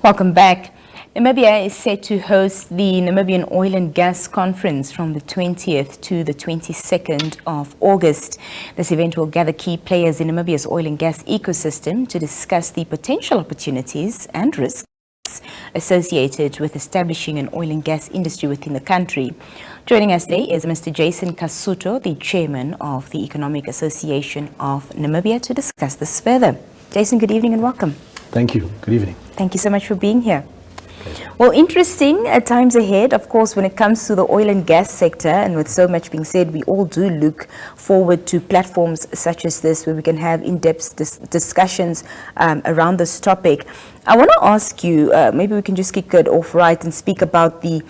Welcome back. Namibia is set to host the Namibian Oil and Gas Conference from the 20th to the 22nd of August. This event will gather key players in Namibia's oil and gas ecosystem to discuss the potential opportunities and risks associated with establishing an oil and gas industry within the country. Joining us today is Mr. Jason Kasuto, the chairman of the Economic Association of Namibia, to discuss this further. Jason, good evening and welcome. Thank you. Good evening. Thank you so much for being here. Well, interesting times ahead, of course, when it comes to the oil and gas sector, and with so much being said, we all do look forward to platforms such as this where we can have in-depth discussions around this topic. I want to ask you, maybe we can just kick it off right and speak about the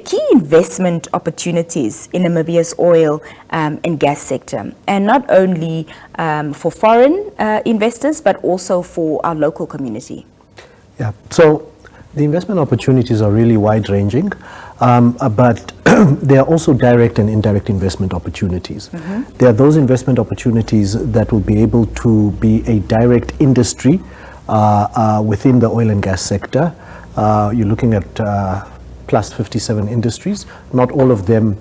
key investment opportunities in Namibia's oil and gas sector, and not only for foreign investors, but also for our local community. Yeah, so the investment opportunities are really wide-ranging, but there are also direct and indirect investment opportunities. Mm-hmm. There are those investment opportunities that will be able to be a direct industry within the oil and gas sector. You're looking at plus 57 industries. Not all of them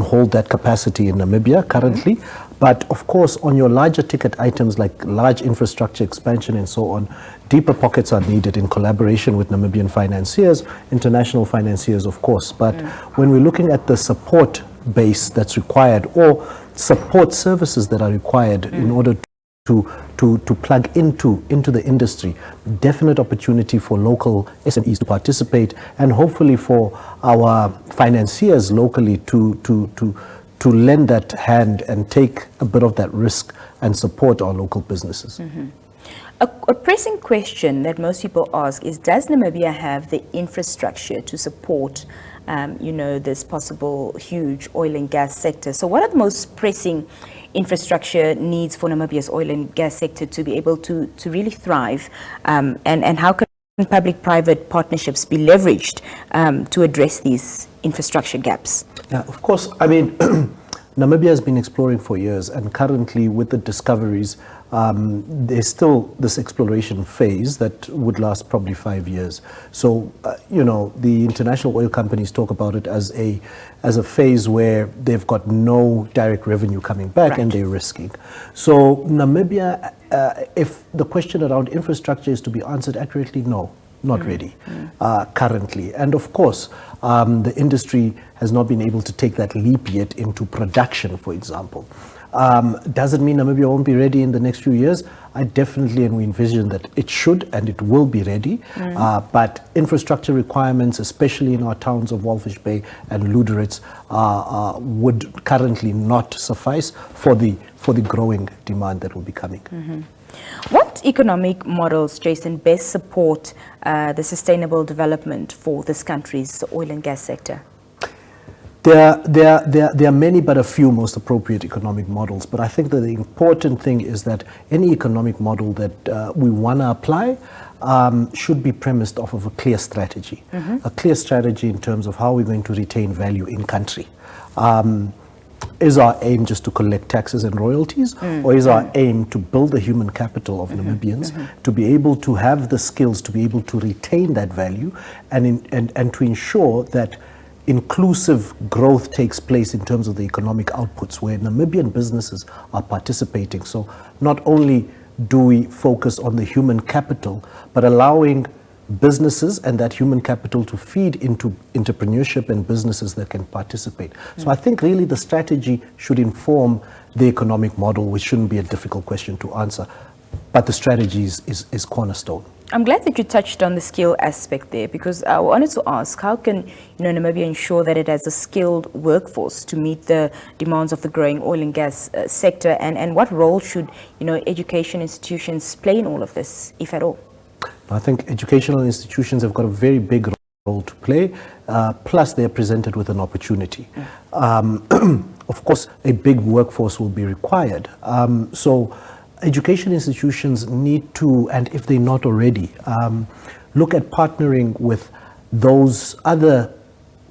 hold that capacity in Namibia currently. Mm-hmm. But of course, on your larger ticket items like large infrastructure expansion and so on, deeper pockets are needed in collaboration with Namibian financiers, international financiers, of course. But when we're looking at the support base that's required, or support services that are required in order to plug into the industry, definite opportunity for local SMEs to participate, and hopefully for our financiers locally to lend that hand and take a bit of that risk and support our local businesses. Mm-hmm. A pressing question that most people ask is, does Namibia have the infrastructure to support this possible huge oil and gas sector? So what are the most pressing infrastructure needs for Namibia's oil and gas sector to be able to really thrive? And how can public-private partnerships be leveraged to address these infrastructure gaps? Yeah, of course. I mean, Namibia has been exploring for years, and currently with the discoveries, there's still this exploration phase that would last probably 5 years. So, the international oil companies talk about it as a phase where they've got no direct revenue coming back, right, and they're risking. So Namibia, if the question around infrastructure is to be answered accurately, no, not ready currently. And of course, the industry has not been able to take that leap yet into production, for example. Does it mean Namibia won't be ready in the next few years? I definitely, and we envision that it should and it will be ready. But infrastructure requirements, especially in our towns of Walfish Bay and Luderitz, would currently not suffice for the growing demand that will be coming. Mm-hmm. What economic models, Jason, best support the sustainable development for this country's oil and gas sector? There are many, but a few most appropriate economic models. But I think that the important thing is that any economic model that we want to apply should be premised off of a clear strategy. Mm-hmm. A clear strategy in terms of how we're going to retain value in country. Is our aim just to collect taxes and royalties, or is our aim to build the human capital of Namibians to be able to have the skills to be able to retain that value and to ensure that inclusive growth takes place in terms of the economic outputs where Namibian businesses are participating? So not only do we focus on the human capital, but allowing businesses and that human capital to feed into entrepreneurship and businesses that can participate. So I think really the strategy should inform the economic model, which shouldn't be a difficult question to answer, but the strategy is cornerstone. I'm glad that you touched on the skill aspect there, because I wanted to ask, how can Namibia ensure that it has a skilled workforce to meet the demands of the growing oil and gas sector, and what role should education institutions play in all of this, if at all? I think educational institutions have got a very big role to play, plus they're presented with an opportunity. Of course, a big workforce will be required. So education institutions need to, and if they're not already, look at partnering with those other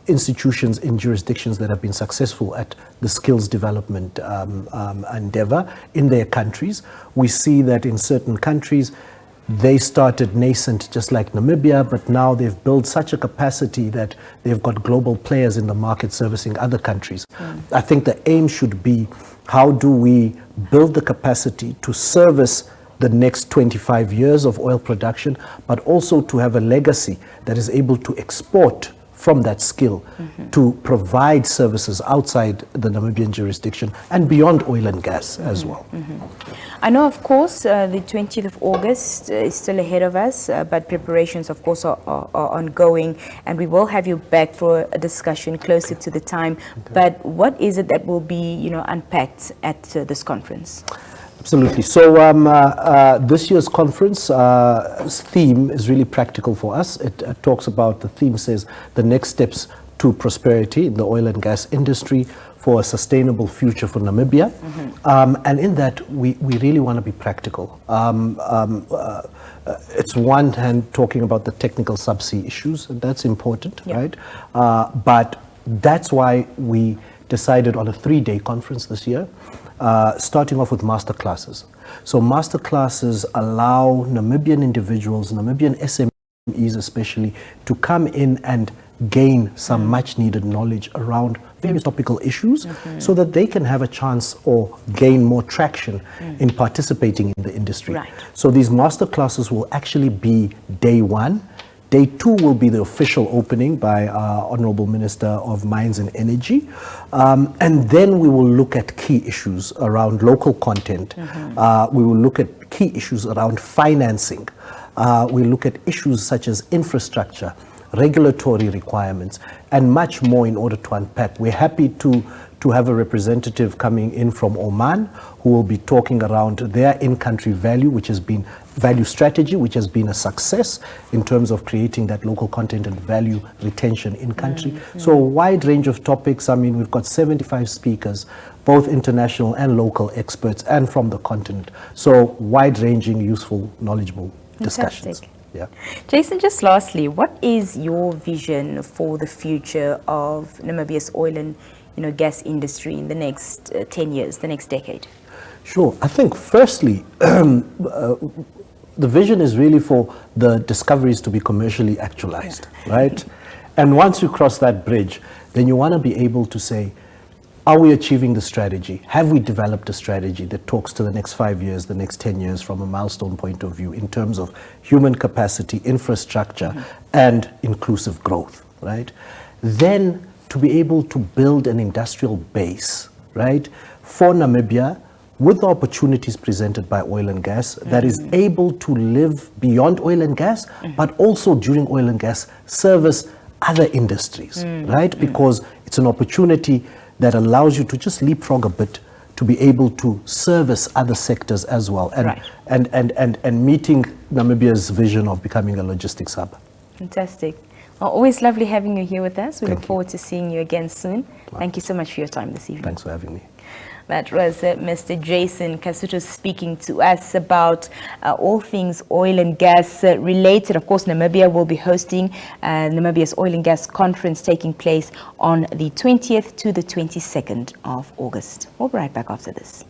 institutions in jurisdictions that have been successful at the skills development endeavor in their countries. We see that in certain countries, They started nascent just like Namibia, but now they've built such a capacity that they've got global players in the market servicing other countries. I think the aim should be, how do we build the capacity to service the next 25 years of oil production, but also to have a legacy that is able to export from that skill to provide services outside the Namibian jurisdiction and beyond oil and gas as well. I know, of course, the 20th of August is still ahead of us, but preparations, of course, are ongoing, and we will have you back for a discussion closer to the time. But what is it that will be, unpacked at this conference? Absolutely. So this year's conference theme is really practical for us. It talks about, the theme says, the next steps to prosperity in the oil and gas industry for a sustainable future for Namibia. And in that, we really want to be practical. It's one hand talking about the technical subsea issues, and that's important, right? But that's why we decided on a 3-day conference this year, starting off with master classes. So master classes allow Namibian individuals, Namibian SMEs especially, to come in and gain some much needed knowledge around various topical issues so that they can have a chance or gain more traction in participating in the industry. So these master classes will actually be day 1. Day 2 will be the official opening by our Honorable Minister of Mines and Energy. And then we will look at key issues around local content. We will look at key issues around financing. We look at issues such as infrastructure, regulatory requirements, and much more in order to unpack. We're happy to have a representative coming in from Oman who will be talking around their in-country value, which has been value strategy, which has been a success in terms of creating that local content and value retention in country. So a wide range of topics. I mean, we've got 75 speakers, both international and local experts, and from the continent. So wide-ranging, useful, knowledgeable discussions. Yeah. Jason, just lastly, what is your vision for the future of Namibia's oil and gas industry in the next 10 years, the next decade? Sure. I think firstly, the vision is really for the discoveries to be commercially actualized, right? And once you cross that bridge, then you want to be able to say, are we achieving the strategy? Have we developed a strategy that talks to the next 5 years, the next 10 years from a milestone point of view in terms of human capacity, infrastructure, and inclusive growth, right? Then to be able to build an industrial base, right, for Namibia, with the opportunities presented by oil and gas, that is able to live beyond oil and gas, but also during oil and gas service other industries, right? Because it's an opportunity that allows you to just leapfrog a bit to be able to service other sectors as well, and meeting Namibia's vision of becoming a logistics hub. Fantastic. Well, always lovely having you here with us. We look forward to seeing you again soon. Thank you so much for your time this evening. Thanks for having me. That was Mr. Jason Kasuto speaking to us about all things oil and gas related. Of course, Namibia will be hosting Namibia's Oil and Gas Conference taking place on the 20th to the 22nd of August. We'll be right back after this.